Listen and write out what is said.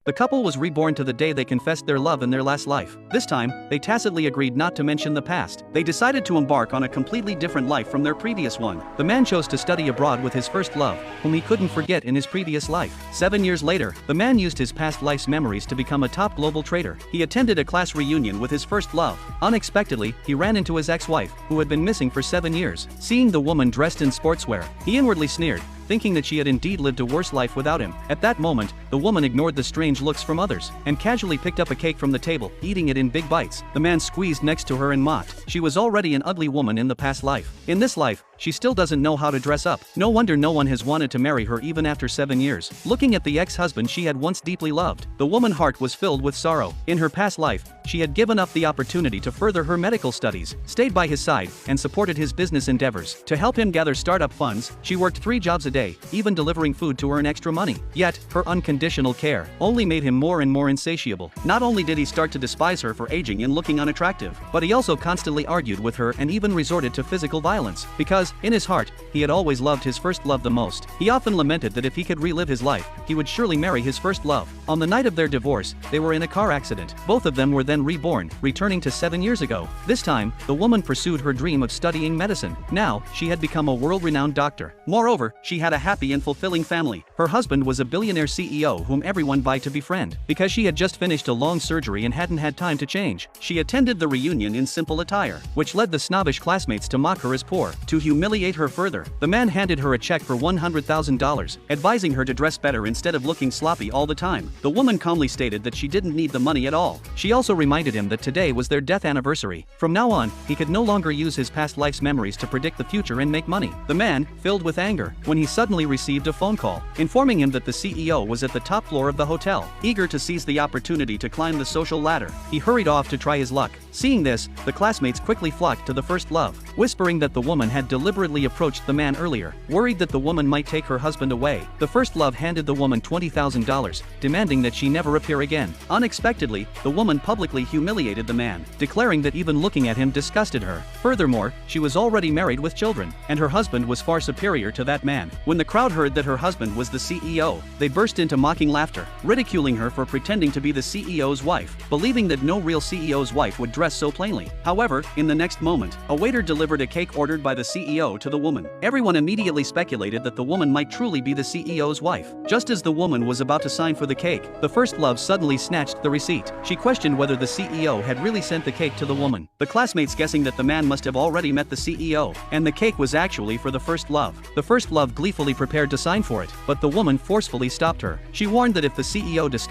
The couple was reborn to the day they confessed their love in their last life. This time, they tacitly agreed not to mention the past. They decided to embark on a completely different life from their previous one. The man chose to study abroad with his first love, whom he couldn't forget in his previous life. 7 years later, the man used his past life's memories to become a top global trader. He attended a class reunion with his first love. Unexpectedly, he ran into his ex-wife, who had been missing for 7 years. Seeing the woman dressed in sportswear, he inwardly sneered, thinking that she had indeed lived a worse life without him. At that moment, the woman ignored the strange looks from others, and casually picked up a cake from the table, eating it in big bites. The man squeezed next to her and mocked. She was already an ugly woman in the past life. In this life, she still doesn't know how to dress up. No wonder no one has wanted to marry her even after 7 years. Looking at the ex-husband she had once deeply loved, the woman's heart was filled with sorrow. In her past life, she had given up the opportunity to further her medical studies, stayed by his side, and supported his business endeavors. To help him gather startup funds, she worked 3 jobs a day, even delivering food to earn extra money. Yet, her unconditional care only made him more and more insatiable. Not only did he start to despise her for aging and looking unattractive, but he also constantly argued with her and even resorted to physical violence. Because, in his heart, he had always loved his first love the most. He often lamented that if he could relive his life, he would surely marry his first love. On the night of their divorce, they were in a car accident. Both of them were then reborn, returning to 7 years ago. This time, the woman pursued her dream of studying medicine. Now, she had become a world-renowned doctor. Moreover, she had a happy and fulfilling family. Her husband was a billionaire CEO whom everyone vied to befriend. Because she had just finished a long surgery and hadn't had time to change, she attended the reunion in simple attire, which led the snobbish classmates to mock her as poor. To humiliate her further, the man handed her a check for $100,000, advising her to dress better instead of looking sloppy all the time. The woman calmly stated that she didn't need the money at all. She also reminded him that today was their death anniversary. From now on, he could no longer use his past life's memories to predict the future and make money. The man, filled with anger, when he suddenly received a phone call, informing him that the CEO was at the top floor of the hotel. Eager to seize the opportunity to climb the social ladder, he hurried off to try his luck. Seeing this, the classmates quickly flocked to the first love, whispering that the woman had deliberately approached the man earlier. Worried that the woman might take her husband away, the first love handed the woman $20,000, demanding that she never appear again. Unexpectedly, the woman publicly humiliated the man, declaring that even looking at him disgusted her. Furthermore, she was already married with children, and her husband was far superior to that man. When the crowd heard that her husband was the CEO, they burst into mocking laughter, ridiculing her for pretending to be the CEO's wife, believing that no real CEO's wife would dress so plainly. However, in the next moment, a waiter delivered a cake ordered by the CEO to the woman. Everyone immediately speculated that the woman might truly be the CEO's wife. Just as the woman was about to sign for the cake, the first love suddenly snatched the receipt. She questioned whether the CEO had really sent the cake to the woman. The classmates guessing that the man must have already met the CEO, and the cake was actually for the first love. The first love gleefully prepared to sign for it, but the woman forcefully stopped her. She warned that if the CEO discovered